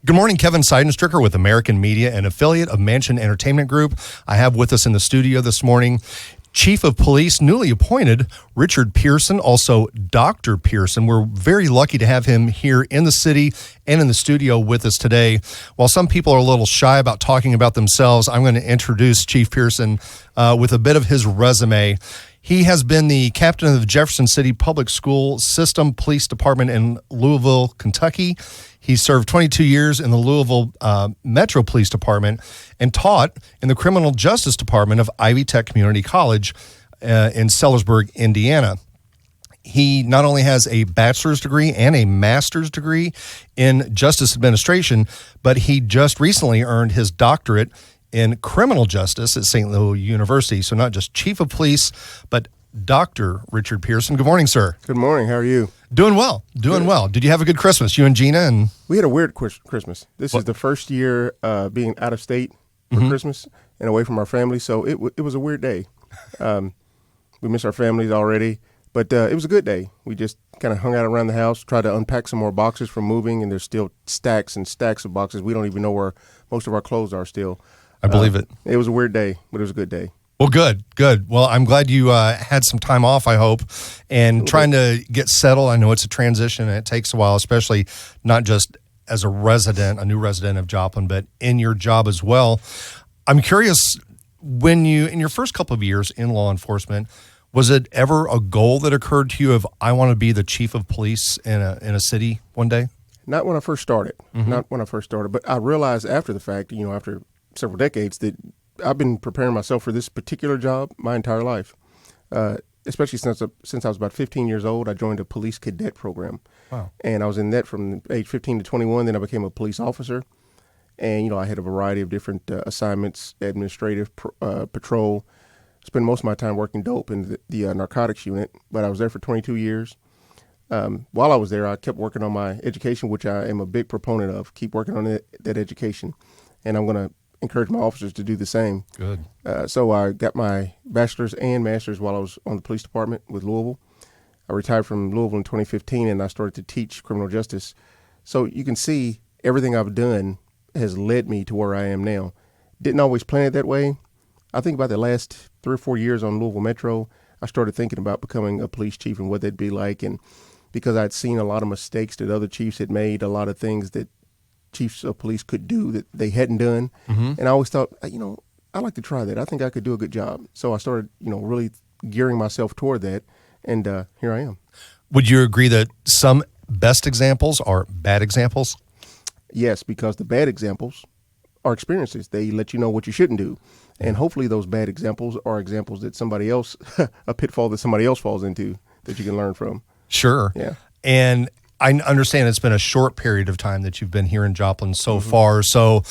Good morning, Kevin Seidenstricker with American Media, an affiliate of Mansion Entertainment Group. I have with us in the studio this morning Chief of Police, newly appointed, Richard Pearson, also Dr. Pearson. We're very lucky to have him here in the city and in the studio with us today. While some people are a little shy about talking about themselves, I'm going to introduce Chief Pearson with a bit of his resume. He has been the captain of the Jefferson City Public School System Police Department in Louisville, Kentucky. He served 22 years in the Louisville Metro Police Department and taught in the Criminal Justice Department of Ivy Tech Community College in Sellersburg, Indiana. He not only has a bachelor's degree and a master's degree in justice administration, but he just recently earned his doctorate in criminal justice at St. Louis University. So not just chief of police, but Dr. Richard Pearson. Good morning, sir. Good morning. How are you? Doing well. Well. Did you have a good Christmas, you and Gina? And we had a weird Christmas. This is the first year being out of state for Christmas and away from our family, so it was a weird day. We miss our families already, but it was a good day. We just kind of hung out around the house, tried to unpack some more boxes from moving, and there's still stacks and stacks of boxes. We don't even know where most of our clothes are still. I believe it. It was a weird day, but it was a good day. Well, good. Well, I'm glad you had some time off, I hope, and trying to get settled. I know it's a transition and it takes a while, especially not just as a new resident of Joplin, but in your job as well. I'm curious, when you, in your first couple of years in law enforcement, was it ever a goal that occurred to you of, I want to be the chief of police in a city one day? Not when I first started. But I realized after the fact, after several decades, that I've been preparing myself for this particular job my entire life, especially since I was about 15 years old. I joined a police cadet program. Wow. And I was in that from age 15 to 21. Then I became a police officer. And, I had a variety of different assignments, administrative, patrol. Spent most of my time working dope in the narcotics unit, but I was there for 22 years. While I was there, I kept working on my education, which I am a big proponent of. Keep working on that education. And I'm going to encourage my officers to do the same. Good. So I got my bachelor's and master's while I was on the police department with Louisville. I retired from Louisville in 2015, and I started to teach criminal justice. So you can see everything I've done has led me to where I am now. Didn't always plan it that way. I think about the last 3 or 4 years on Louisville Metro, I started thinking about becoming a police chief and what that'd be like. And because I'd seen a lot of mistakes that other chiefs had made, a lot of things that chiefs of police could do that they hadn't done. And I always thought, I'd like to try that. I think I could do a good job. So I started, really gearing myself toward that. And here I am. Would you agree that some best examples are bad examples? Yes, because the bad examples are experiences. They let you know what you shouldn't do. And hopefully those bad examples are examples that somebody else, a pitfall that somebody else falls into that you can learn from. Sure. Yeah. And I understand it's been a short period of time that you've been here in Joplin so far. So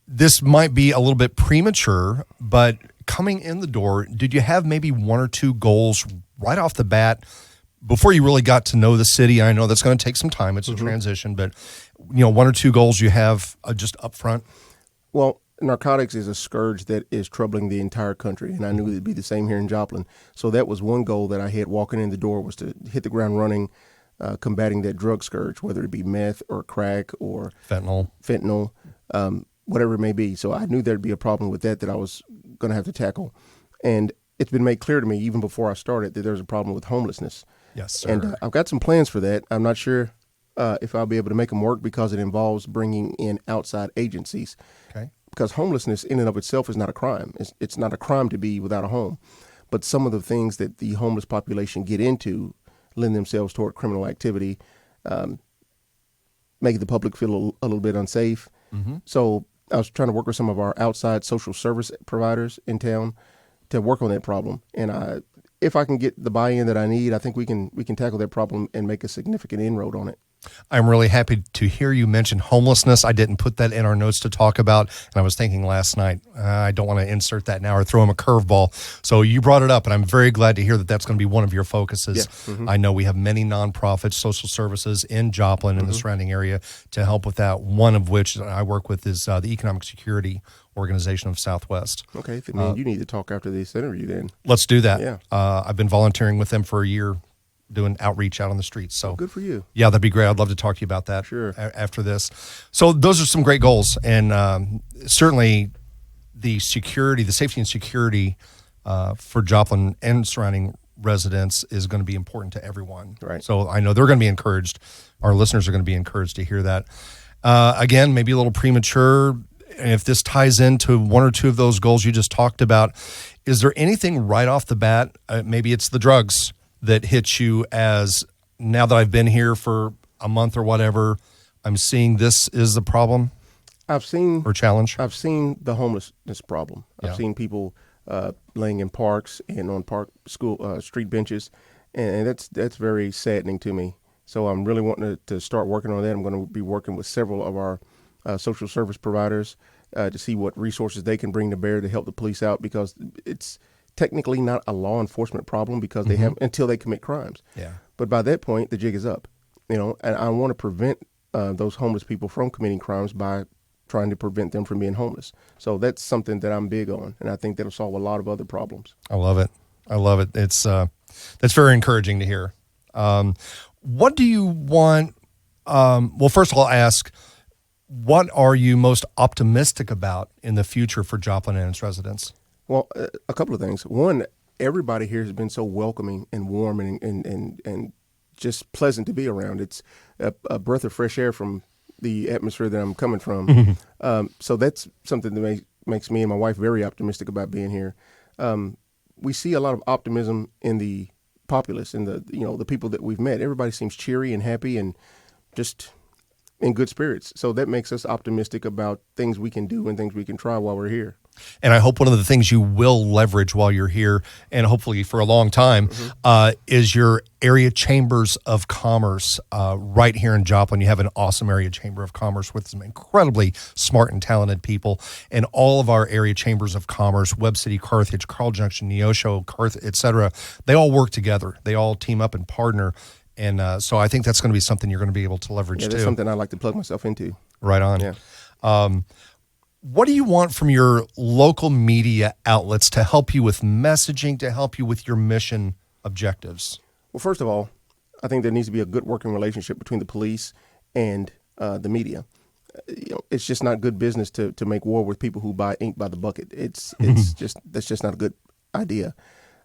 this might be a little bit premature, but coming in the door, did you have maybe 1 or 2 goals right off the bat before you really got to know the city? I know that's going to take some time. It's a transition, but 1 or 2 goals you have just up front? Well, narcotics is a scourge that is troubling the entire country, and I knew it'd be the same here in Joplin. So that was one goal that I had walking in the door, was to hit the ground running, combating that drug scourge, whether it be meth or crack or fentanyl, whatever it may be. So I knew there'd be a problem with that I was going to have to tackle. And it's been made clear to me even before I started that there's a problem with homelessness. Yes, sir. And I've got some plans for that. I'm not sure if I'll be able to make them work because it involves bringing in outside agencies. Okay. Because homelessness in and of itself is not a crime. It's not a crime to be without a home. But some of the things that the homeless population get into lend themselves toward criminal activity, making the public feel a little bit unsafe. So I was trying to work with some of our outside social service providers in town to work on that problem. And if I can get the buy-in that I need, I think we can tackle that problem and make a significant inroad on it. I'm really happy to hear you mention homelessness. I didn't put that in our notes to talk about, and I was thinking last night, I don't want to insert that now or throw him a curveball. So you brought it up, and I'm very glad to hear that that's going to be one of your focuses. Yeah. I know we have many nonprofits, social services in Joplin and the surrounding area to help with that, one of which I work with is the Economic Security Organization of Southwest. Okay, man, you need to talk after this interview then. Let's do that. Yeah. I've been volunteering with them for a year, doing outreach out on the streets. So good for you. Yeah, that'd be great. I'd love to talk to you about that Sure. After this. So those are some great goals, and certainly the safety and security for Joplin and surrounding residents is going to be important to everyone. Right. So I know they're going to be encouraged. Our listeners are going to be encouraged to hear that. Again, maybe a little premature. And if this ties into one or two of those goals you just talked about, is there anything right off the bat? Maybe it's the drugs that hit you as, now that I've been here for a month or whatever, I'm seeing this is the problem or challenge? I've seen the homelessness problem. Yeah. I've seen people laying in parks and on street benches, and that's very saddening to me. So I'm really wanting to start working on that. I'm going to be working with several of our social service providers to see what resources they can bring to bear to help the police out, because it's technically not a law enforcement problem because they have until they commit crimes. Yeah. But by that point, the jig is up. And I want to prevent those homeless people from committing crimes by trying to prevent them from being homeless. So that's something that I'm big on, and I think that'll solve a lot of other problems. I love it. It's that's very encouraging to hear. What do you want? Well, first of all, I'll ask, what are you most optimistic about in the future for Joplin and its residents? Well, a couple of things. One, everybody here has been so welcoming and warm and just pleasant to be around. It's a breath of fresh air from the atmosphere that I'm coming from. So that's something that makes me and my wife very optimistic about being here. We see a lot of optimism in the populace and the people that we've met. Everybody seems cheery and happy and just in good spirits. So that makes us optimistic about things we can do and things we can try while we're here. And I hope one of the things you will leverage while you're here, and hopefully for a long time, is your area chambers of commerce right here in Joplin. You have an awesome area chamber of commerce with some incredibly smart and talented people. And all of our area chambers of commerce, Webb City, Carthage, Carl Junction, Neosho, et cetera, they all work together. They all team up and partner. And so I think that's going to be something you're going to be able to leverage, that's too. Something I like to plug myself into. Right on. Yeah. What do you want from your local media outlets to help you with messaging, to help you with your mission objectives? Well, first of all, I think there needs to be a good working relationship between the police and the media. It's just not good business to make war with people who buy ink by the bucket. That's just not a good idea.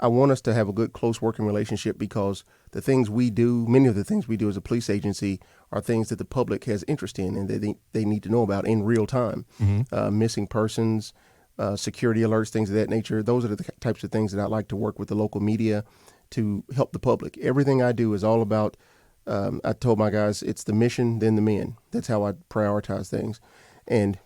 I want us to have a good, close working relationship, because the things we do, many of the things we do as a police agency, are things that the public has interest in and they need to know about in real time. Missing persons, security alerts, things of that nature. Those are the types of things that I like to work with the local media to help the public. Everything I do is all about, I told my guys, it's the mission, then the men. That's how I prioritize things. And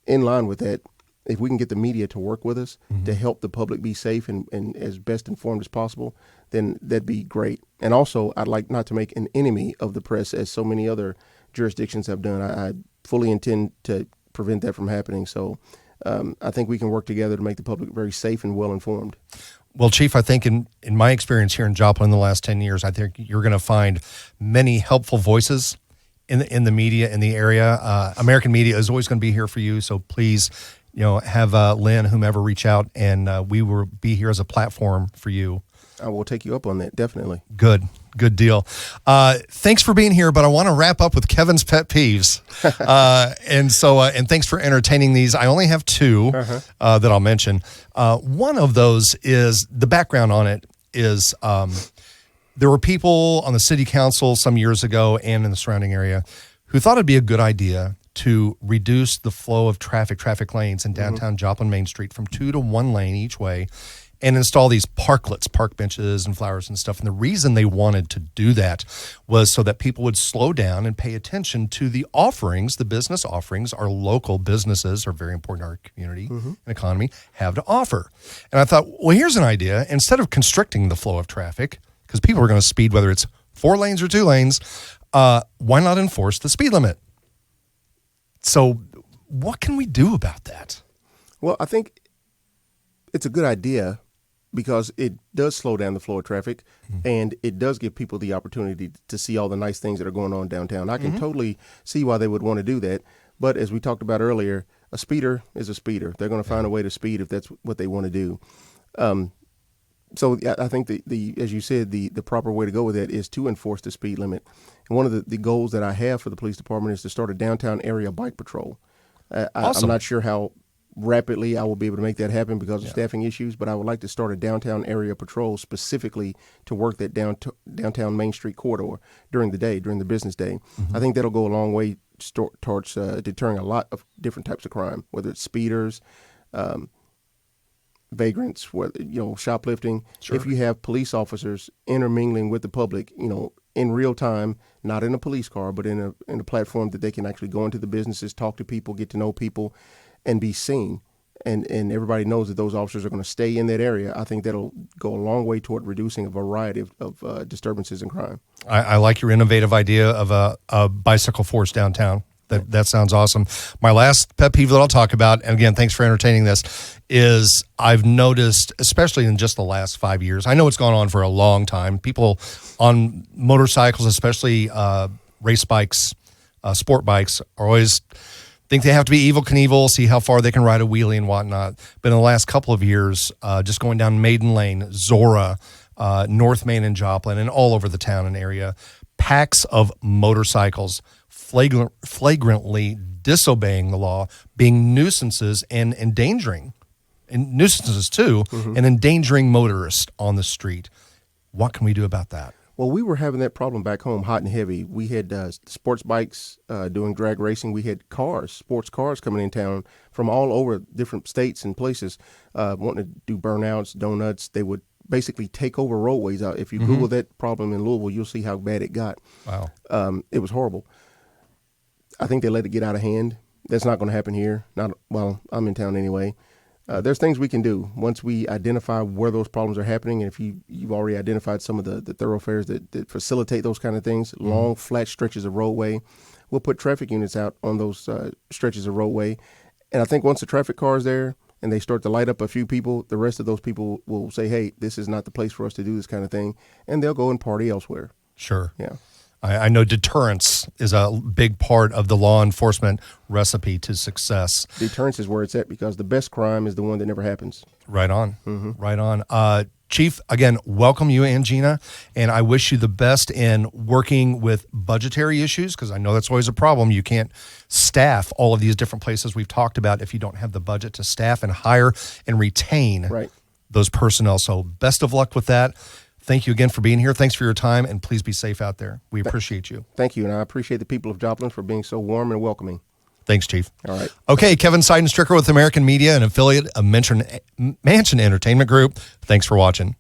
in line with that, if we can get the media to work with us to help the public be safe and as best informed as possible, then that'd be great. And also, I'd like not to make an enemy of the press, as so many other jurisdictions have done. I fully intend to prevent that from happening. So I think we can work together to make the public very safe and well informed. Well, Chief, I think in my experience here in Joplin in the last 10 years, I think you're going to find many helpful voices in the media in the area. American media is always going to be here for you, so please, have Lynn, whomever, reach out, and we will be here as a platform for you. I will take you up on that, definitely. Good deal. Thanks for being here, but I want to wrap up with Kevin's pet peeves. And thanks for entertaining these. I only have two that I'll mention. One of those is, the background on it is, there were people on the city council some years ago and in the surrounding area who thought it'd be a good idea to reduce the flow of traffic lanes in downtown Joplin Main Street from 2 to 1 lane each way, and install these parklets, park benches and flowers and stuff. And the reason they wanted to do that was so that people would slow down and pay attention to the offerings, the business offerings our local businesses are very important in our community and economy have to offer. And I thought, well, here's an idea. Instead of constricting the flow of traffic, because people are going to speed whether it's 4 lanes or 2 lanes, why not enforce the speed limit? So what can we do about that? Well, I think it's a good idea, because it does slow down the flow of traffic, and it does give people the opportunity to see all the nice things that are going on downtown. I can totally see why they would want to do that. But as we talked about earlier, a speeder is a speeder. They're going to find a way to speed if that's what they want to do. So I think the as you said, the proper way to go with that is to enforce the speed limit. And one of the goals that I have for the police department is to start a downtown area bike patrol. Awesome. I'm not sure how rapidly I will be able to make that happen because of staffing issues, but I would like to start a downtown area patrol specifically to work that downtown Main Street corridor during the day, during the business day. I think that'll go a long way towards deterring a lot of different types of crime, whether it's speeders, vagrants, shoplifting. Sure. If you have police officers intermingling with the public, in real time, not in a police car, but in a platform that they can actually go into the businesses, talk to people, get to know people, and be seen. And everybody knows that those officers are going to stay in that area. I think that'll go a long way toward reducing a variety of disturbances and crime. I like your innovative idea of a bicycle force downtown. That sounds awesome. My last pet peeve that I'll talk about, and again, thanks for entertaining this, is I've noticed, especially in just the last 5 years, I know it's gone on for a long time, people on motorcycles, especially race bikes, sport bikes, are always think they have to be Evel Knievel, see how far they can ride a wheelie and whatnot. But in the last couple of years, just going down Maiden Lane, Zora, North Main and Joplin, and all over the town and area, packs of motorcycles flagrantly disobeying the law, being nuisances and endangering, and nuisances too, and endangering motorists on the street. What can we do about that? Well, we were having that problem back home, hot and heavy. We had sports bikes doing drag racing. We had sports cars coming in town from all over different states and places wanting to do burnouts, donuts. They would basically take over roadways. If you Google that problem in Louisville, you'll see how bad it got. Wow. It was horrible. I think they let it get out of hand. That's not going to happen here. I'm in town anyway. There's things we can do once we identify where those problems are happening. And if you've already identified some of the thoroughfares that facilitate those kind of things, long, flat stretches of roadway, we'll put traffic units out on those stretches of roadway. And I think once the traffic car is there and they start to light up a few people, the rest of those people will say, hey, this is not the place for us to do this kind of thing. And they'll go and party elsewhere. Sure. Yeah. I know deterrence is a big part of the law enforcement recipe to success. Deterrence is where it's at because the best crime is the one that never happens. Right on. Right on. Chief, again, welcome you and Gina, and I wish you the best in working with budgetary issues because I know that's always a problem. You can't staff all of these different places we've talked about if you don't have the budget to staff and hire and retain those personnel. So best of luck with that. Thank you again for being here. Thanks for your time, and please be safe out there. We appreciate you. Thank you, and I appreciate the people of Joplin for being so warm and welcoming. Thanks, Chief. All right. Okay, Kevin Seidenstricker with American Media, an affiliate of Mansion Entertainment Group. Thanks for watching.